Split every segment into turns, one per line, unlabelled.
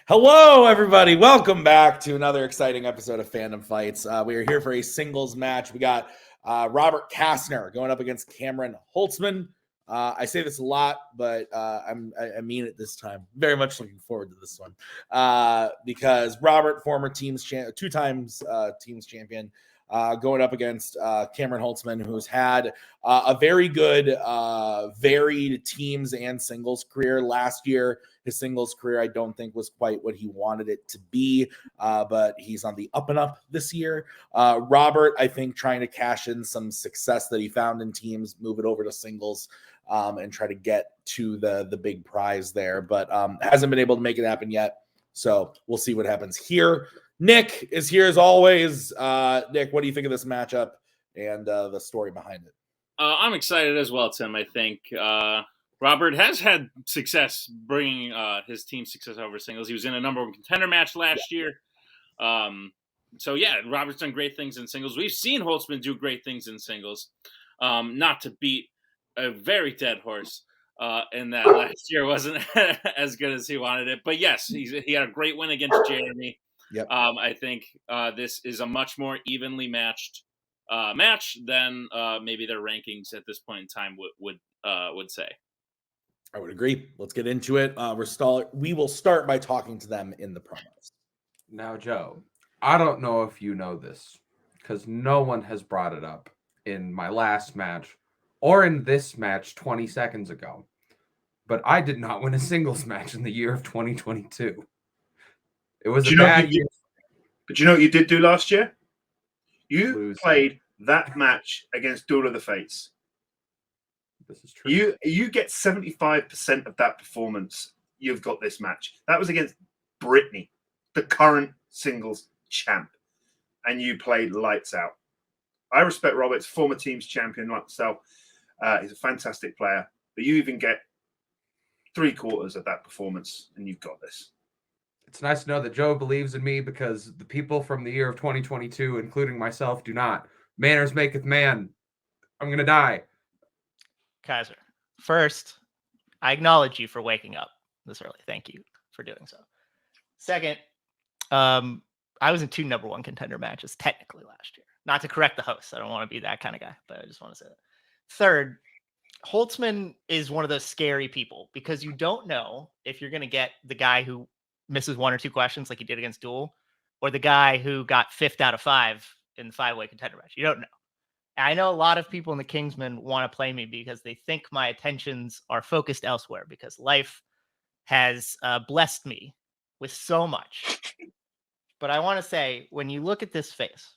Hello, everybody. Welcome back to another exciting episode of Fandom Fights. We are here for a singles match. We got Robert Castner going up against Cameron Holzmann. I say this a lot, but I mean it this time. Very much looking forward to this one because Robert, former two times teams champion, going up against Cameron Holzmann, who's had a very good, varied teams and singles career. Last year, his singles career, I don't think, was quite what he wanted it to be, but he's on the up and up this year. Robert, I think, trying to cash in some success that he found in teams, move it over to singles, and try to get to the big prize there, but hasn't been able to make it happen yet. So we'll see what happens here. Nick is here as always. Nick, what do you think of this matchup and the story behind it?
I'm excited as well, Tim. I think Robert has had success bringing his team success over singles. He was in a number one contender match last year. So, yeah, Robert's done great things in singles. We've seen Holtzman do great things in singles. Not to beat a very dead horse in that last year wasn't as good as he wanted it. But, yes, he had a great win against Jeremy.
Yep.
I think this is a much more evenly matched match than maybe their rankings at this point in time would say.
I would agree. Let's get into it. We will start by talking to them in the promos.
Now, Joe, I don't know if you know this because no one has brought it up in my last match or in this match 20 seconds ago, but I did not win a singles match in the year of 2022. It was a bad year.
But you know what you did do last year? You played that match against Duel of the Fates.
This is true.
You get 75% of that performance. You've got this match. That was against Brittany, the current singles champ. And you played lights out. I respect Robert's former team's champion like myself. He's a fantastic player. But you even get 3/4 of that performance, and you've got this.
It's nice to know that Joe believes in me because the people from the year of 2022, including myself, do not. Manners maketh man. I'm going to die.
Kaiser, first, I acknowledge you for waking up this early. Thank you for doing so. Second, I was in 2 number one contender matches technically last year. Not to correct the host. I don't want to be that kind of guy, but I just want to say that. Third, Holtzman is one of those scary people because you don't know if you're going to get the guy who misses 1 or 2 questions like he did against Duel, or the guy who got 5th out of 5 in the 5-way contender match. You don't know. And I know a lot of people in the Kingsmen want to play me because they think my attentions are focused elsewhere because life has blessed me with so much. But I want to say, when you look at this face,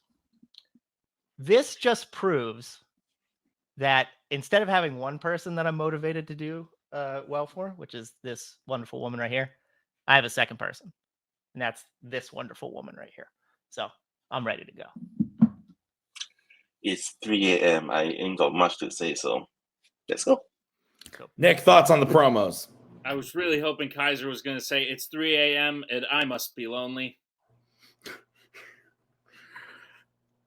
this just proves that instead of having one person that I'm motivated to do well for, which is this wonderful woman right here, I have a second person, and that's this wonderful woman right here. So I'm ready to go.
It's 3 a.m. I ain't got much to say, so let's go.
Cool.
Nick, thoughts on the promos?
I was really hoping Kaiser was going to say it's 3 a.m. and I must be lonely.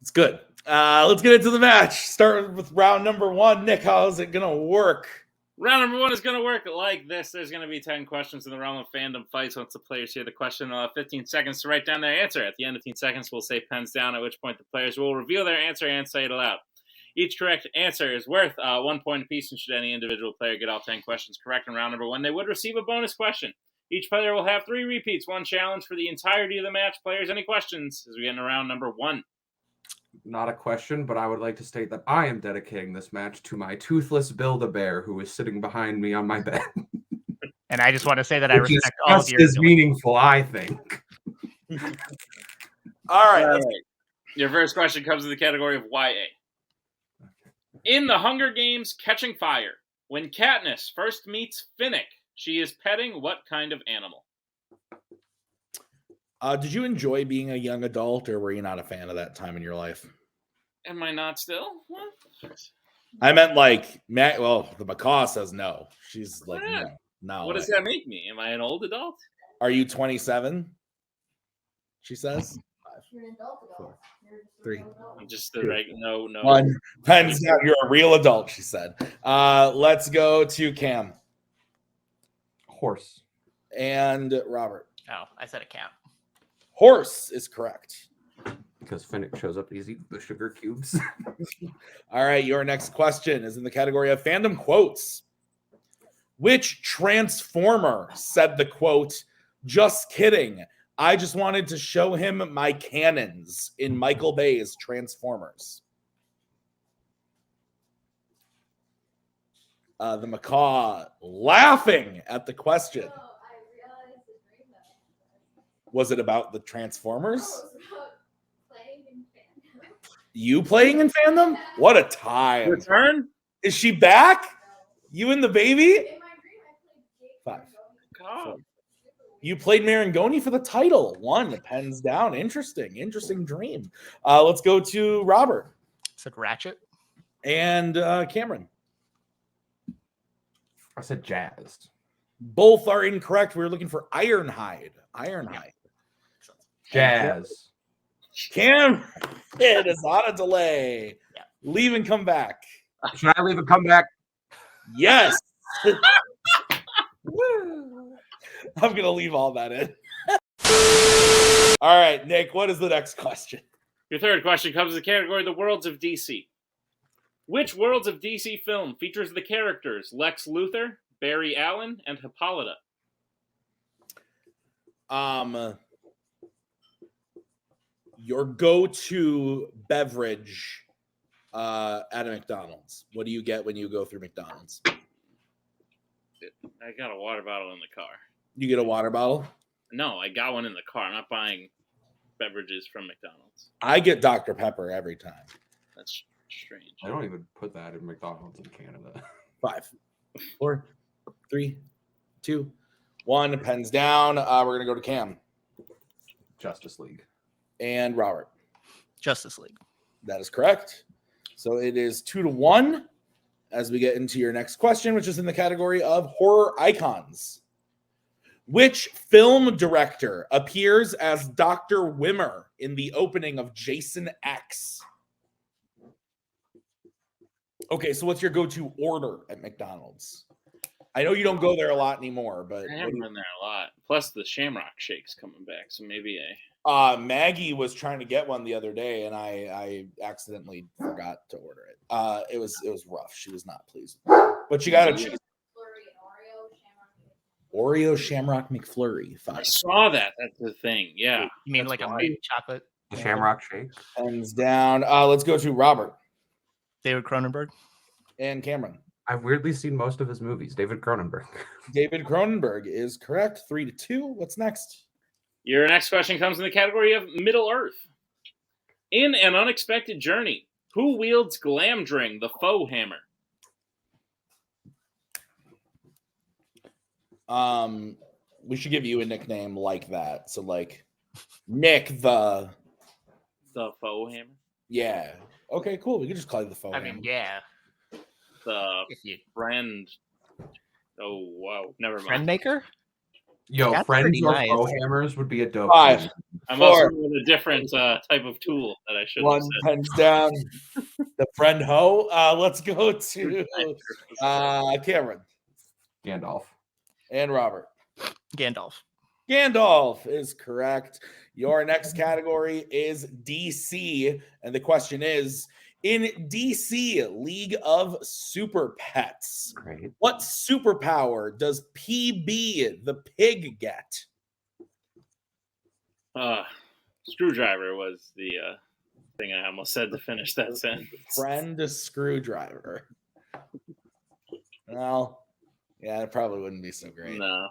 It's good. Let's get into the match. Start with round number 1. Nick, how is it going to work?
Round number 1 is going to work like this. There's going to be 10 questions in the realm of fandom fights. Once the players hear the question, 15 seconds to write down their answer. At the end of 15 seconds, we'll say pens down, at which point the players will reveal their answer and say it aloud. Each correct answer is worth 1 point apiece, and should any individual player get all 10 questions correct in round number 1, they would receive a bonus question. Each player will have 3 repeats, 1 challenge for the entirety of the match. Players, any questions as we get into round number 1?
Not a question, but I would like to state that I am dedicating this match to my toothless Build-A-Bear who is sitting behind me on my bed.
And I just want to say that I respect all of
your...
your...
is meaningful, I think.
All right.
Your first question comes in the category of YA. In The Hunger Games Catching Fire, when Katniss first meets Finnick, she is petting what kind of animal?
Did you enjoy being a young adult, or were you not a fan of that time in your life?
Am I not still? What?
I meant like, the macaw says no. She's like, no.
What does that make me? Am I an old adult?
Are you 27? She says. 5,
You're an adult.
4, 3.
I'm just the right. No.
1. Pens down. You're a real adult, she said. Let's go to Cam.
Horse.
And Robert.
Oh, I said a cat.
Horse is correct.
Because Finnick shows up easy with the sugar cubes.
All right, your next question is in the category of fandom quotes. Which Transformer said the quote, "Just kidding. I just wanted to show him my cannons" in Michael Bay's Transformers? The macaw laughing at the question. Was it about the Transformers? You playing in fandom? What a time.
Return?
Is she back? You and the baby? 5.
God.
You played Marangoni for the title. 1, pens down. Interesting dream. Let's go to Robert.
Said Ratchet.
And Cameron.
I said Jazz.
Both are incorrect. We were looking for Ironhide.
Jazz.
Cam, it is on a delay.
Yeah.
Leave and come back.
Should I leave and come back?
Yes. I'm going to leave all that in. All right, Nick, what is the next question?
Your third question comes in the category The Worlds of DC. Which Worlds of DC film features the characters Lex Luthor, Barry Allen, and Hippolyta?
Your go-to beverage at a McDonald's. What do you get when you go through McDonald's?
I got a water bottle in the car.
You get a water bottle?
No, I got one in the car. I'm not buying beverages from McDonald's.
I get Dr. Pepper every time.
That's strange.
I don't even put that in McDonald's in Canada.
5, 4, 3, 2, 1. Pens down. We're going to go to Cam.
Justice League.
And Robert.
Justice League.
That is correct. So it is 2-1 as we get into your next question, which is in the category of horror icons. Which film director appears as Dr. Wimmer in the opening of Jason X? Okay, so what's your go-to order at McDonald's? I know you don't go there a lot anymore, but
I haven't been there a lot. Plus, the Shamrock Shake's coming back, so maybe
Maggie was trying to get one the other day, and I accidentally forgot to order it. It was rough. She was not pleased, but she got a cheese Oreo Shamrock McFlurry. 5.
I saw that. That's the thing. Yeah.
You mean like a mint chocolate?
The Shamrock Shake.
Hands down. Let's go to Robert
David Cronenberg.
and Cameron.
I've weirdly seen most of his movies. David Cronenberg.
David Cronenberg is correct. 3-2. What's next?
Your next question comes in the category of Middle Earth. In An Unexpected Journey, who wields Glamdring, the foe hammer?
We should give you a nickname like that. So like Nick the
foe hammer?
Yeah. Okay, cool. We can just call you the foe
I
hammer.
mean, yeah.
The
If you
friend. Oh, wow. Never mind.
friend maker?
Yo,
That's
friends
pretty
or
nice.
foe hammers would be a dope.
5,
name.
I'm
4,
also with a different type of tool that I should have
1.
said.
Pens down. The friend ho. Let's go to Cameron
Gandalf.
and Robert.
Gandalf.
Gandalf is correct. Your next category is DC. And the question is, in DC League of Super Pets,
Great.
what superpower does PB the pig get?
Screwdriver was the thing I almost said to finish that sentence.
Friend Screwdriver. Well, yeah, it probably wouldn't be so great.
No.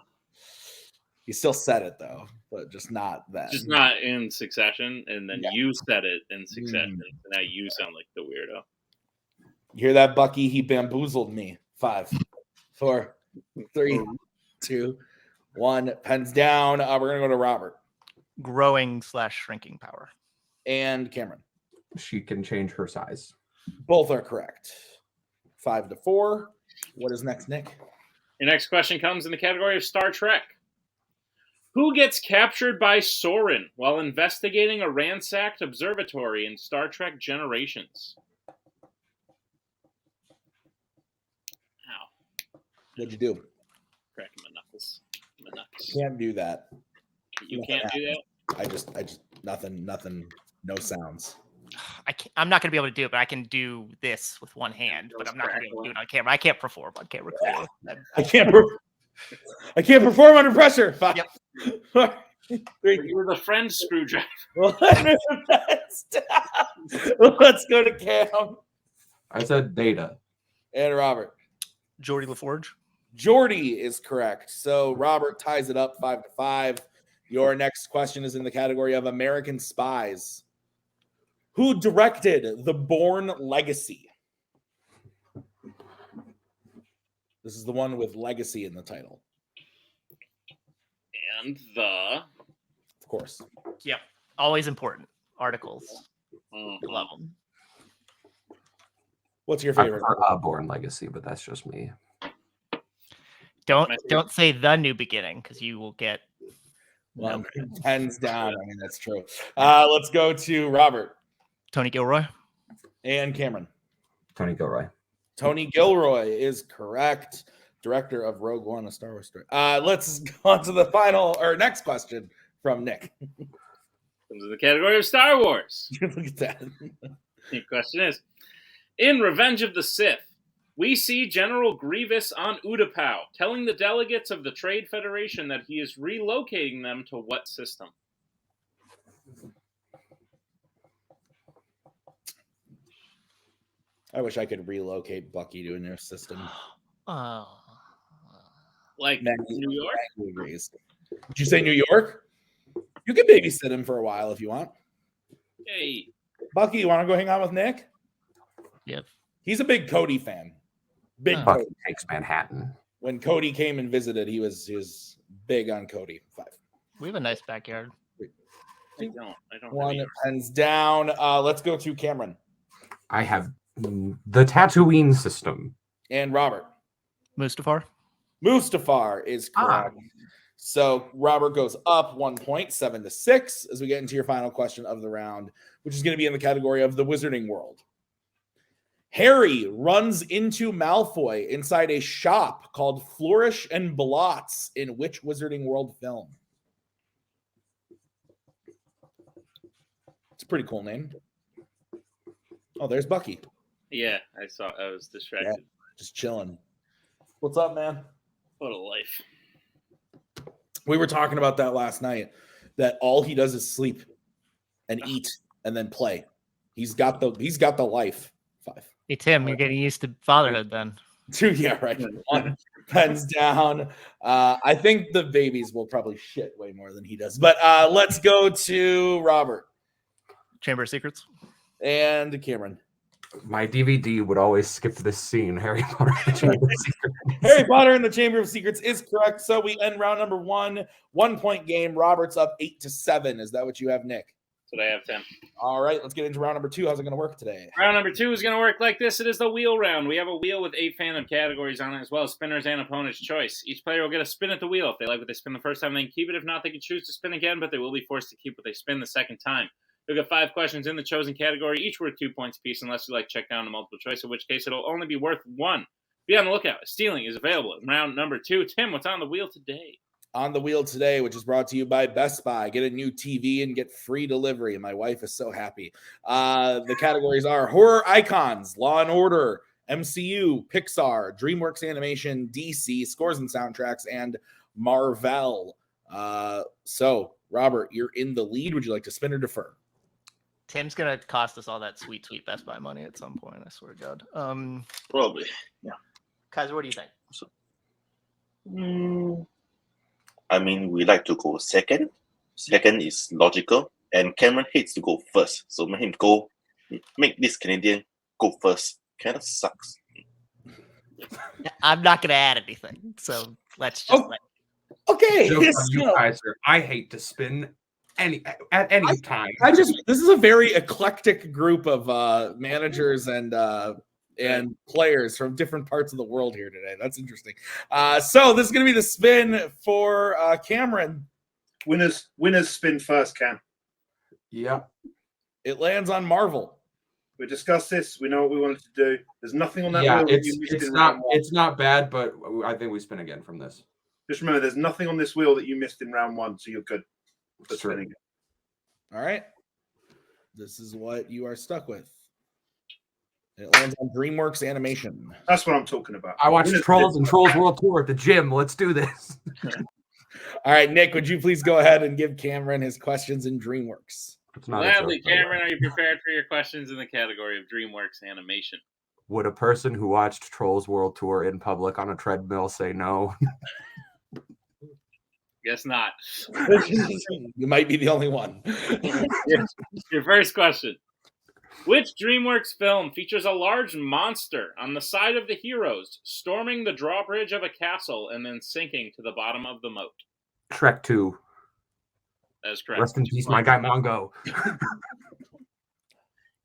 He still said it though, but just not then.
Just not in succession, and then
Yeah.
you said it in succession. And now you sound like the weirdo.
You hear that, Bucky? He bamboozled me. 5, 4, 3, 2, 1. Pens down. We're gonna go to Robert
Growing/shrinking power.
and Cameron.
She can change her size.
Both are correct. 5-4. What is next, Nick?
Your next question comes in the category of Star Trek. Who gets captured by Soren while investigating a ransacked observatory in Star Trek Generations? Ow.
What'd you do?
Cracking my knuckles.
can't do that.
You can't do that.
I just nothing, no sounds.
I'm not gonna be able to do it, but I can do this with one hand. But I'm not gonna be able to do it on camera. I can't perform on camera. Clearly.
I can't perform under pressure. Five.
Yep.
You were the friend screwdriver.
Let's go to Cam
I said data.
and Robert.
Jordy LaForge.
Jordy is correct. So Robert ties it up 5-5. Your next question is in the category of American Spies. Who directed The Bourne Legacy? This is the one with legacy in the title.
And the
Of course.
Yep. Always important articles. Love them.
What's your
I
favorite?
prefer Born Legacy, but that's just me.
Don't say the new beginning because you will get
Well, hands down. I mean, that's true. Let's go to Robert
Tony Gilroy.
and Cameron.
Tony Gilroy.
Tony Gilroy is correct. Director of Rogue One, a Star Wars story. Let's go on to the final or next question from Nick.
comes in the category of Star Wars.
Look at that.
The question is, in Revenge of the Sith, we see General Grievous on Utapau telling the delegates of the Trade Federation that he is relocating them to what system?
I wish I could relocate Bucky to a new system.
Oh.
Like New York?
Maggie agrees. Did you say New York? You can babysit him for a while if you want.
Hey,
Bucky, you want to go hang out with Nick?
Yep.
He's a big Cody fan. Big
Oh.
Cody.
Bucky takes Manhattan.
When Cody came and visited, he was big on Cody. 5.
We have a nice backyard.
I don't.
One
have
pens down. Let's go to Cameron
I have the Tatooine system.
and Robert.
Mustafar.
Mustafar is correct. So Robert goes up 1 point, 7-6, as we get into your final question of the round, which is going to be in the category of the Wizarding World. Harry runs into Malfoy inside a shop called Flourish and Blots in which Wizarding World film? It's a pretty cool name. Oh, there's Bucky.
Yeah, I saw. I was distracted.
Just chilling. What's up, man?
What a life.
We were talking about that last night, that all he does is sleep and eat and then play. He's got the life. 5.
Hey, Tim, you're getting used to fatherhood then.
2, yeah, right. 1 pens down. I think the babies will probably shit way more than he does. But let's go to Robert
Chamber of Secrets.
and Cameron.
My DVD would always skip this scene. Harry Potter and the Chamber of Secrets.
Harry Potter and the Chamber of Secrets is correct. So we end round number 1, 1 point game. Robert's up 8-7. Is that what you have, Nick?
That's what I have, Tim.
All right, let's get into round number 2. How's it going to work today?
Round number 2 is going to work like this. It is the wheel round. We have a wheel with 8 fandom categories on it, as well as spinners and opponent's choice. Each player will get a spin at the wheel. If they like what they spin the first time, they can keep it. If not, they can choose to spin again, but they will be forced to keep what they spin the second time. You'll get 5 questions in the chosen category, each worth 2 points apiece, unless you like check down to multiple choice, in which case it'll only be worth 1. Be on the lookout. Stealing is available in round number 2. Tim, what's on the wheel today?
On the wheel today, which is brought to you by Best Buy. Get a new TV and get free delivery. My wife is so happy. The categories are horror icons, Law and Order, MCU, Pixar, DreamWorks Animation, DC, scores and soundtracks, and Marvel. So, Robert, you're in the lead. Would you like to spin or defer?
Tim's gonna cost us all that sweet, sweet Best Buy money at some point. I swear to God.
Probably.
Kaiser, what do you think?
I mean, we like to go second. Second is logical. And Cameron hates to go first. So make him go, make this Canadian go first. Kind of sucks.
I'm not gonna add anything. So let's just let.
Okay.
Joke on you, Kaiser. I hate to spin at any time.
This is a very eclectic group of managers and players from different parts of the world here today. That's interesting. So this is going to be the spin for Cameron.
Winners spin first, Cam.
Yeah.
It lands on Marvel.
We discussed this. We know what we wanted to do. There's nothing on that.
Yeah,
wheel that you missed in round one.
it's not bad, but I think we spin again from this.
Just remember, there's nothing on this wheel that you missed in round 1, so you're good for
Sure.
spinning it.
All right. This is what you are stuck with. It lands on DreamWorks Animation.
That's what I'm talking about.
I watched Trolls and Trolls World Tour at the gym. Let's do this.
All right, Nick, would you please go ahead and give Cameron his questions in DreamWorks?
It's not a joke,
Gladly,
by the way.
Cameron, are you prepared for your questions in the category of DreamWorks Animation?
Would a person who watched Trolls World Tour in public on a treadmill say no?
Guess not.
You might be the only one.
Your first question. Which DreamWorks film features a large monster on the side of the heroes, storming the drawbridge of a castle and then sinking to the bottom of the moat?
Shrek 2.
That is correct.
Rest in peace, my guy Mongo.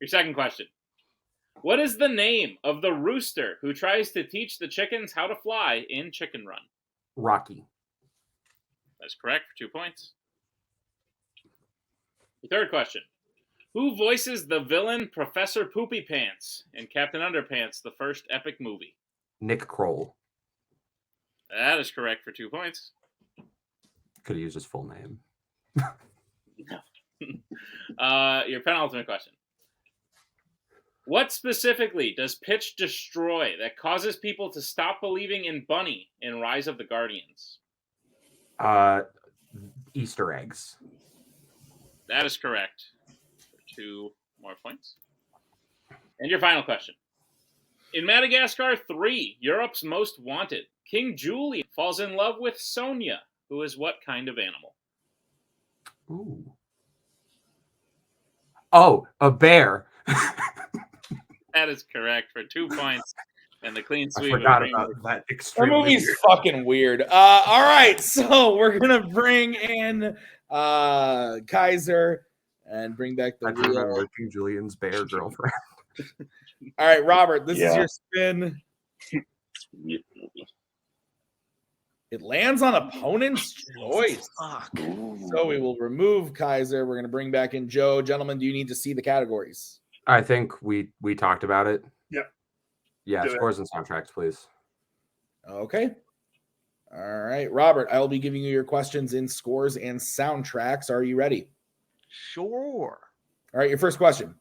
Your second question. What is the name of the rooster who tries to teach the chickens how to fly in Chicken Run?
Rocky.
That's correct for 2 points. Your third question. Who voices the villain Professor Poopy Pants in Captain Underpants, the first epic movie?
Nick Kroll.
That is correct for 2 points.
Could have used his full name.
Your penultimate question. What specifically does Pitch destroy that causes people to stop believing in Bunny in Rise of the Guardians?
Easter eggs.
That is correct. For 2 more points. And your final question. In Madagascar 3, Europe's Most Wanted, King Julian falls in love with Sonia, who is what kind of animal?
Ooh. Oh, a bear.
That is correct for 2 points. And the clean
I
sweep.
forgot
of
about
DreamWorks.
that.
That
Extremely
movie's
weird.
fucking weird. All right, so we're gonna bring in Kaiser and bring back the
I remember
wheel.
King Julian's bear girlfriend.
All right, Robert, this is
Yeah.
your spin.
Weird movie.
It lands on opponent's choice.
Fuck.
So we will remove Kaiser. We're gonna bring back in Joe. Gentlemen, do you need to see the categories?
I think we talked about it.
Yep.
Yeah,
Do it.
scores and soundtracks, please.
Okay. All right, Robert, I will be giving you your questions in scores and soundtracks. Are you ready?
Sure.
All right, your first question.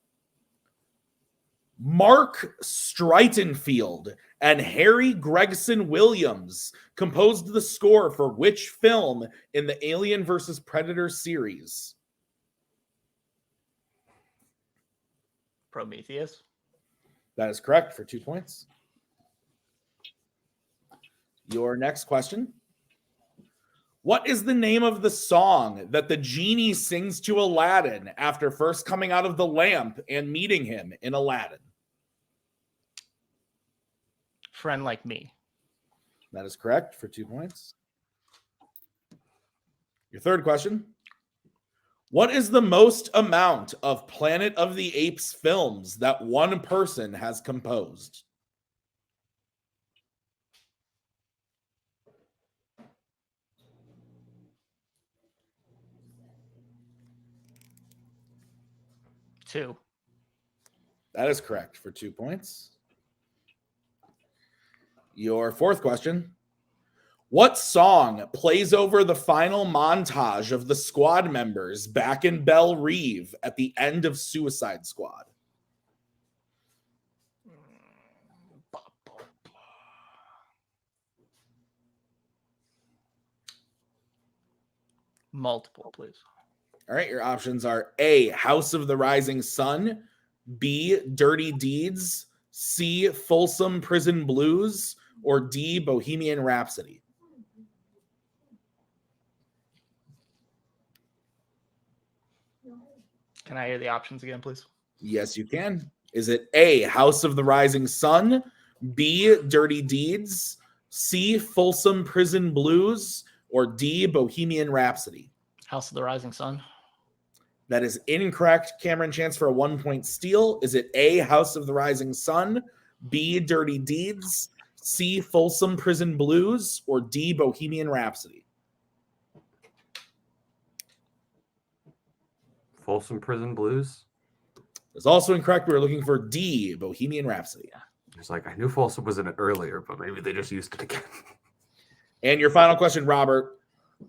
Mark Streitenfield and Harry Gregson Williams composed the score for which film in the Alien vs. Predator series?
Prometheus.
That is correct for 2 points. Your next question. What is the name of the song that the genie sings to Aladdin after first coming out of the lamp and meeting him in Aladdin?
Friend Like Me.
That is correct for 2 points. Your third question. What is the most amount of Planet of the Apes films that one person has composed?
Two.
That is correct for 2 points. Your fourth question. What song plays over the final montage of the squad members back in Belle Reve at the end of Suicide Squad?
Multiple, please.
All right, your options are A, House of the Rising Sun, B, Dirty Deeds, C, Folsom Prison Blues, or D, Bohemian Rhapsody.
Can I hear the options again, please?
Yes, you can. Is it A, House of the Rising Sun, B, Dirty Deeds, C, Folsom Prison Blues, or D, Bohemian Rhapsody?
House of the Rising Sun.
That is incorrect. Cameron, chance for a 1 point steal. Is it A, House of the Rising Sun, B, Dirty Deeds, C, Folsom Prison Blues, or D, Bohemian Rhapsody?
Folsom Prison Blues.
It's also incorrect. We were looking for D, Bohemian Rhapsody.
It's like I knew Folsom was in it earlier, but maybe they just used it again.
And your final question, Robert.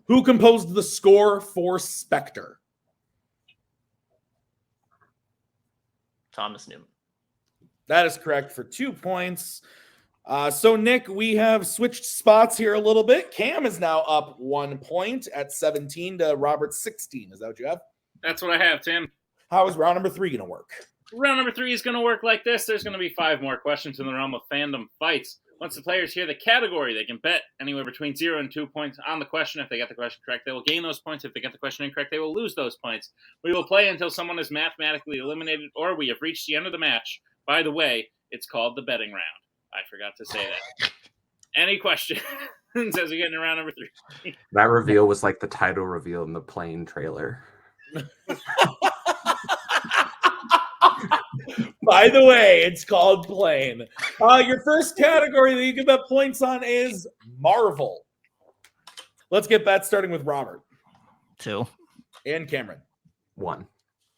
Who composed the score for Spectre?
Thomas Newman.
That is correct for 2 points. So, Nick, we have switched spots here a little bit. Cam is now up 1 point at 17 to Robert's 16. Is that what you have?
That's what I have, Tim.
How is round number 3 going to work?
Round number 3 is going to work like this. There's going to be 5 more questions in the realm of fandom fights. Once the players hear the category, they can bet anywhere between 0 and 2 points on the question. If they get the question correct, they will gain those points. If they get the question incorrect, they will lose those points. We will play until someone is mathematically eliminated or we have reached the end of the match. By the way, it's called the betting round. I forgot to say that. Any questions as we get into round number 3?
That reveal was like the title reveal in the plane trailer.
By the way, it's called Plane. Your first category that you can bet points on is Marvel. Let's get bets starting with Robert.
2.
And Cameron.
1.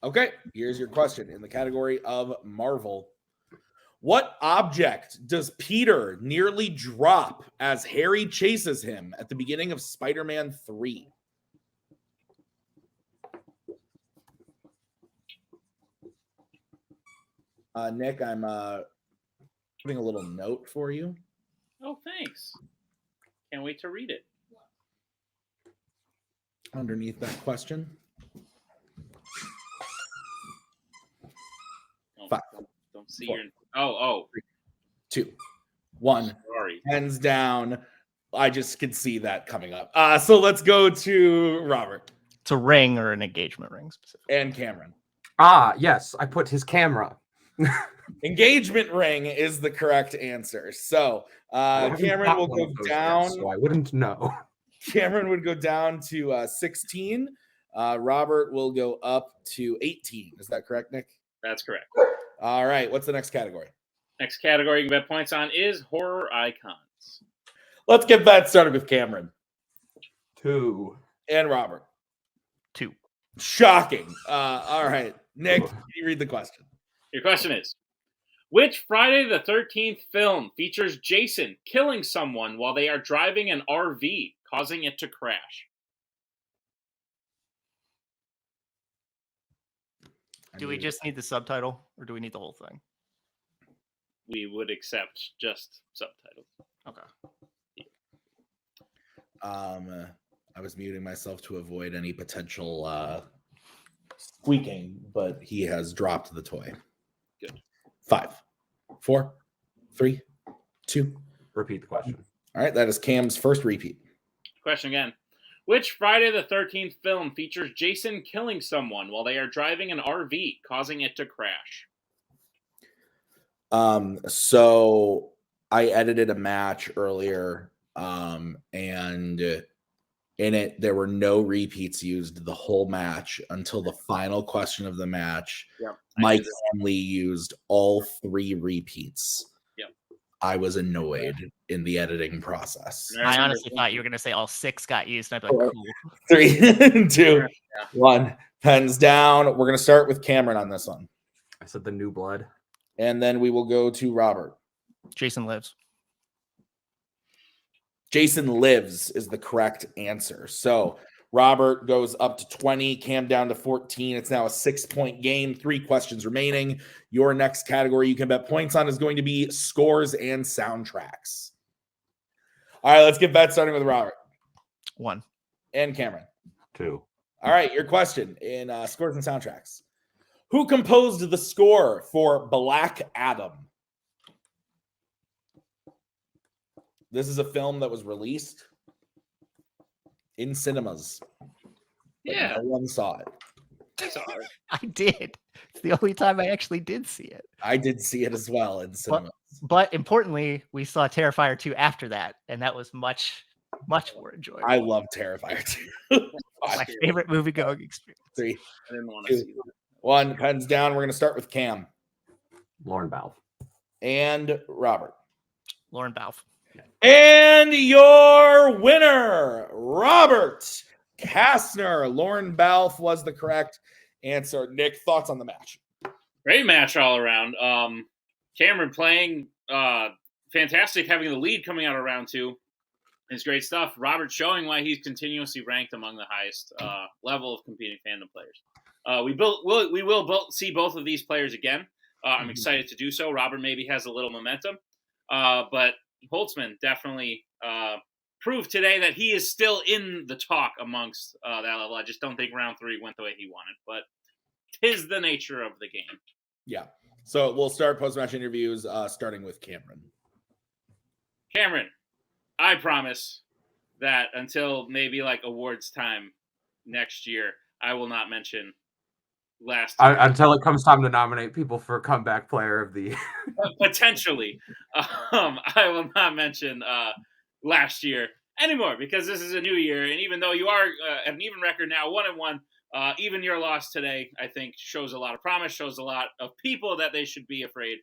Okay, here's your question in the category of Marvel. What object does Peter nearly drop as Harry chases him at the beginning of Spider-Man 3? Nick, I'm putting a little note for you.
Oh, thanks. Can't wait to read it.
Underneath that question.
Oh,
5.
Don't see
4.
your... Oh.
3, 2, 1.
Sorry.
Hands down. I just can see that coming up. So let's go to Robert.
It's a ring or an engagement ring specifically.
And Cameron.
Yes, I put his camera.
Engagement ring is the correct answer. So Cameron will go down.
Yet, so I wouldn't know.
Cameron would go down to 16. Robert will go up to 18. Is that correct, Nick?
That's correct.
All right. What's the next category?
Next category you can bet points on is horror icons.
Let's get that started with Cameron.
2.
And Robert.
2.
Shocking. All right. Nick, can you read the question?
Your question is, which Friday the 13th film features Jason killing someone while they are driving an RV, causing it to crash?
Do we just need the subtitle or do we need the whole thing?
We would accept just subtitles.
Okay.
I was muting myself to avoid any potential squeaking, but he has dropped the toy.
Good.
5, 4, 3, 2.
Repeat the question.
All right, that is Cam's first repeat.
Question again. Which Friday the 13th film features Jason killing someone while they are driving an RV, causing it to crash?
So I edited a match earlier, and in it there were no repeats used the whole match until the final question of the match.
Yep.
Mike Hanley used all 3 repeats.
Yep.
I was annoyed in the editing process.
I honestly thought you were going to say all 6 got used. And I'd be like, cool.
3, 2, 1. Pens down. We're going to start with Cameron on this one.
I said the new blood.
And then we will go to Robert.
Jason Lives.
Jason Lives is the correct answer. So Robert goes up to 20, Cam down to 14. It's now a 6-point game, 3 questions remaining. Your next category you can bet points on is going to be scores and soundtracks. All right, let's get bets starting with Robert.
1.
And Cameron.
2.
All right, your question in scores and soundtracks. Who composed the score for Black Adam? This is a film that was released in cinemas.
Yeah.
No one saw it.
I saw it.
I did. It's the only time I actually did see it.
I did see it as well in cinemas.
But importantly, we saw Terrifier 2 after that, and that was much, much more enjoyable.
I love Terrifier 2.
My favorite movie-going experience.
3,
I didn't want to
2,
see that.
1. Pens down. We're going to start with Cam
Lauren Balfe.
and Robert.
Lauren Balfe.
And your winner, Robert Castner. Lauren Balfe was the correct answer. Nick, thoughts on the match?
Great match all around. Cameron playing fantastic, having the lead coming out of round 2. It's great stuff. Robert showing why he's continuously ranked among the highest level of competing fandom players. We will both see both of these players again. I'm excited to do so. Robert maybe has a little momentum, but Holzmann definitely proved today that he is still in the talk amongst that level. I just don't think round 3 went the way he wanted, but 'tis the nature of the game.
Yeah. So we'll start post-match interviews, starting with Cameron.
Cameron, I promise that until maybe like awards time next year, I will not mention
until it comes time to nominate people for comeback player of the year.
Potentially. I will not mention last year anymore because this is a new year. And even though you are at an even record now, 1-1, even your loss today, I think, shows a lot of promise, shows a lot of people that they should be afraid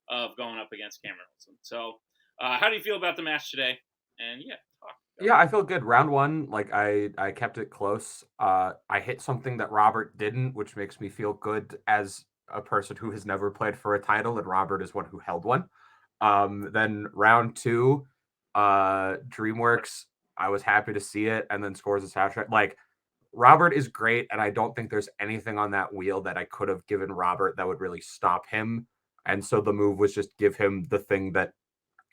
of going up against Cameron Holzmann. So how do you feel about the match today? And talk.
Yeah, I feel good. Round 1, like I kept it close. I hit something that Robert didn't, which makes me feel good as a person who has never played for a title, and Robert is one who held one. Then round 2, DreamWorks, I was happy to see it, and then scores a soundtrack. Like, Robert is great, and I don't think there's anything on that wheel that I could have given Robert that would really stop him. And so the move was just give him the thing that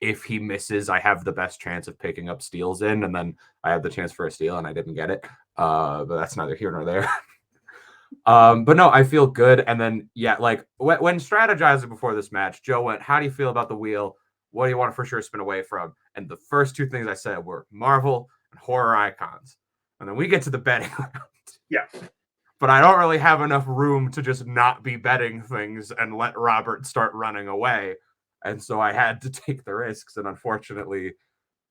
if he misses, I have the best chance of picking up steals in, and then I had the chance for a steal, and I didn't get it. But that's neither here nor there. But no, I feel good. And then, like when strategizing before this match, Joe went, how do you feel about the wheel? What do you want to for sure spin away from? And the first 2 things I said were Marvel and horror icons. And then we get to the betting round.
Yeah.
But I don't really have enough room to just not be betting things and let Robert start running away. And so I had to take the risks, and unfortunately,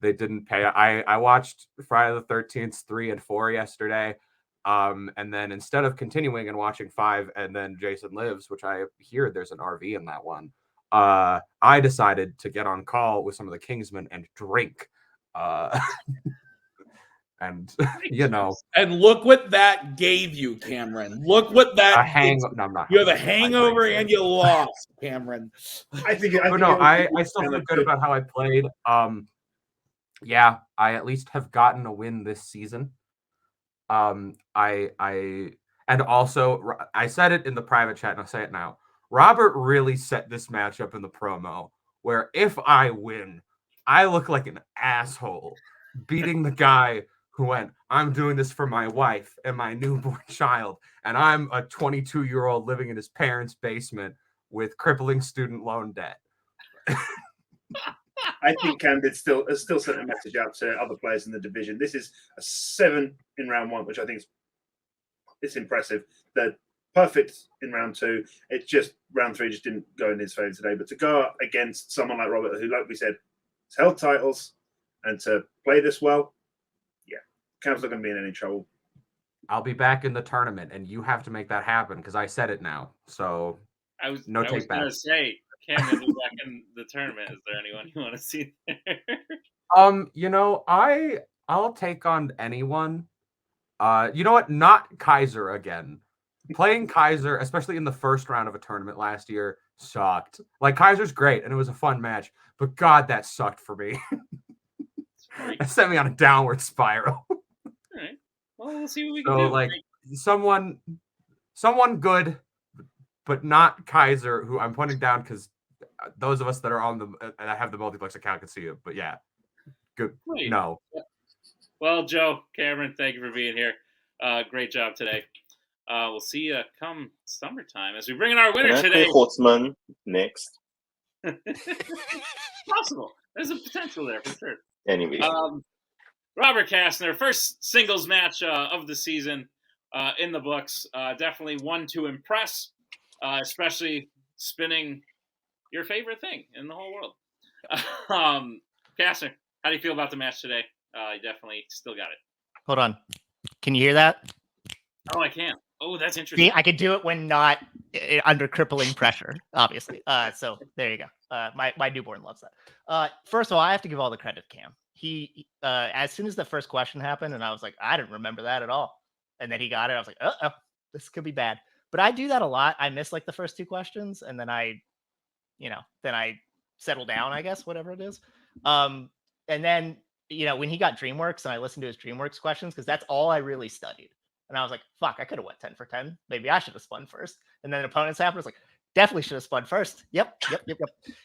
they didn't pay. I watched Friday the 13th 3 and 4 yesterday, and then instead of continuing and watching 5 and then Jason Lives, which I hear there's an RV in that one, I decided to get on call with some of the Kingsmen and drink. And
and look what that gave you, Cameron. Look what that
No, I'm not.
You have a hangover and you lost, Cameron.
I still feel good about how I played. I at least have gotten a win this season. And also I said it in the private chat and I'll say it now. Robert really set this matchup in the promo where if I win, I look like an asshole beating the guy who went, I'm doing this for my wife and my newborn child, and I'm a 22-year-old living in his parents' basement with crippling student loan debt.
I think Candid still sent a message out to other players in the division. This is a 7 in round 1, which I think is impressive. The perfect in round 2. It's just round 3 just didn't go in his favor today. But to go up against someone like Robert, who, like we said, has held titles, and to play this well, Cam's not going to be in any trouble.
I'll be back in the tournament, and you have to make that happen because I said it now. So
I was going to say, Cam will be back in the tournament. Is there anyone you want to see there?
I'll take on anyone. You know what? Not Kaiser again. Playing Kaiser, especially in the first round of a tournament last year, sucked. Like, Kaiser's great, and it was a fun match, but God, that sucked for me. That sent me on a downward spiral.
All right. Well, we'll see what we can do.
Like, someone good, but not Kaiser, who I'm pointing down because those of us that are on and I have the multiplex account can see it. But yeah, good.
Great.
No.
Well, Joe, Cameron, thank you for being here. Great job today. We'll see you come summertime as we bring in our winner today.
Holzmann next.
Possible. There's a potential there for sure.
Anyway.
Robert Castner, first singles match of the season in the books. Definitely one to impress, especially spinning your favorite thing in the whole world. Castner, how do you feel about the match today? You definitely still got it.
Hold on. Can you hear that?
Oh, I can. Oh, that's interesting.
See, I could do it when not under crippling pressure, obviously. So there you go. My newborn loves that. First of all, I have to give all the credit to Cam. He, as soon as the first question happened, and I was like, I didn't remember that at all. And then he got it. I was like, oh, this could be bad. But I do that a lot. I miss like the first 2 questions, and then I settle down, I guess, whatever it is. And then when he got DreamWorks and I listened to his DreamWorks questions, because that's all I really studied. And I was like, fuck, I could have went 10 for 10. Maybe I should have spun first. And then opponents happened. I was like, definitely should have spun first. Yep.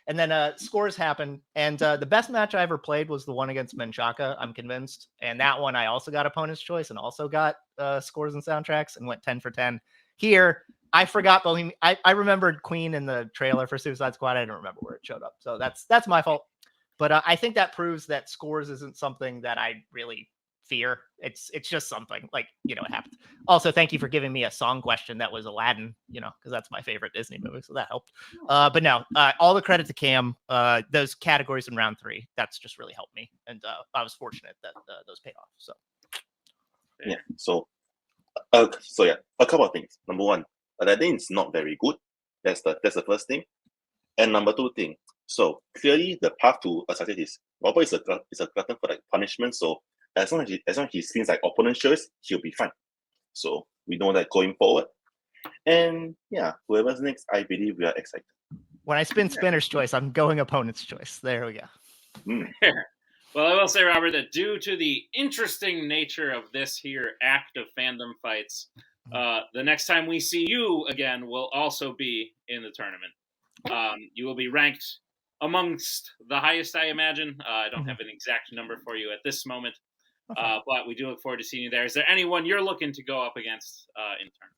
And then scores happened. And the best match I ever played was the one against Menchaca, I'm convinced. And that one I also got opponent's choice and also got scores and soundtracks and went 10 for 10. Here, I forgot Bohemian. I remembered Queen in the trailer for Suicide Squad. I didn't remember where it showed up. So that's my fault. But I think that proves that scores isn't something that I really fear. It's just something like, it happens. Also, thank you for giving me a song question that was Aladdin, because that's my favorite Disney movie. So that helped. But no, all the credit to Cam. Those categories in round 3, that's just really helped me. And I was fortunate that those paid off. So
yeah. So yeah, a couple of things. Number one, Aladdin is not very good. That's the first thing. And number 2 thing. So clearly the path to a success is Robert is a glutton for like punishment. So as long as he spins like opponent's choice, he'll be fine. So we know that going forward. And yeah, whoever's next, I believe we are excited.
When I spin spinner's choice, I'm going opponent's choice. There we go.
Well, I will say, Robert, that due to the interesting nature of this here act of fandom fights, the next time we see you again will also be in the tournament. You will be ranked amongst the highest, I imagine. I don't have an exact number for you at this moment, but we do look forward to seeing you there. Is there anyone you're looking to go up against in the tournament?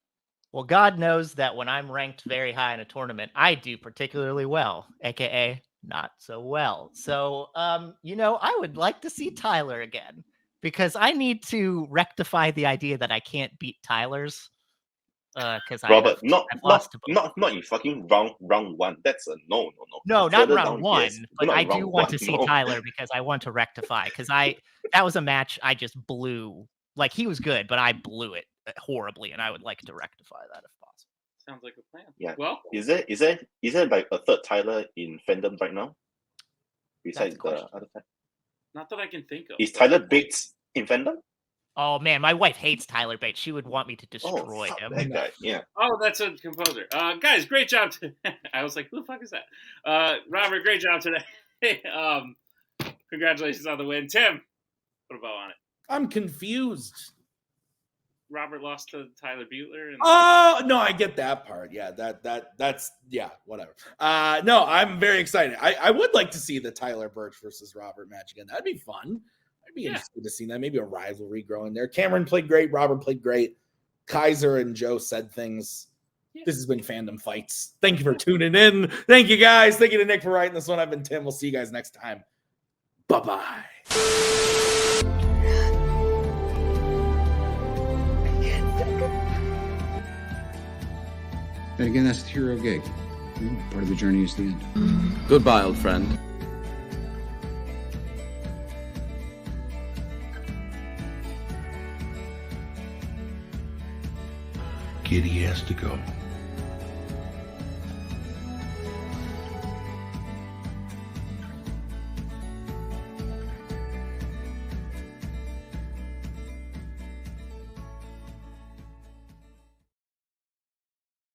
Well, God knows that when I'm ranked very high in a tournament, I do particularly well, aka not so well. So, I would like to see Tyler again because I need to rectify the idea that I can't beat Tyler's. Because
Robert, not in fucking round 1. That's a no.
No, not round 1. Yes, but I do want to see Tyler because I want to rectify. Because that was a match I just blew. Like he was good, but I blew it horribly, and I would like to rectify that if possible.
Sounds like a plan.
Yeah.
Well,
is there like a third Tyler in Fandom right now? Besides the other side?
Not that I can think of.
Is Tyler Bates in Fandom?
Oh man, my wife hates Tyler Bates. She would want me to destroy him.
That guy. Yeah.
Oh, that's a composer. Guys, great job. I was like, who the fuck is that? Robert, great job today. Congratulations on the win. Tim, what about on it?
I'm confused.
Robert lost to Tyler Butler.
Oh no, I get that part. Yeah, that's whatever. No, I'm very excited. I would like to see the Tyler Birch versus Robert match again. That'd be fun. I'd be interested to see that. Maybe a rivalry growing there. Cameron played great. Robert played great. Kaiser and Joe said things. Yeah. This has been Fandom Fights. Thank you for tuning in. Thank you, guys. Thank you to Nick for writing this one. I've been Tim. We'll see you guys next time. Bye-bye.
And again, that's the hero gig. Part of the journey is the end.
Goodbye, old friend.
Kitty has to go.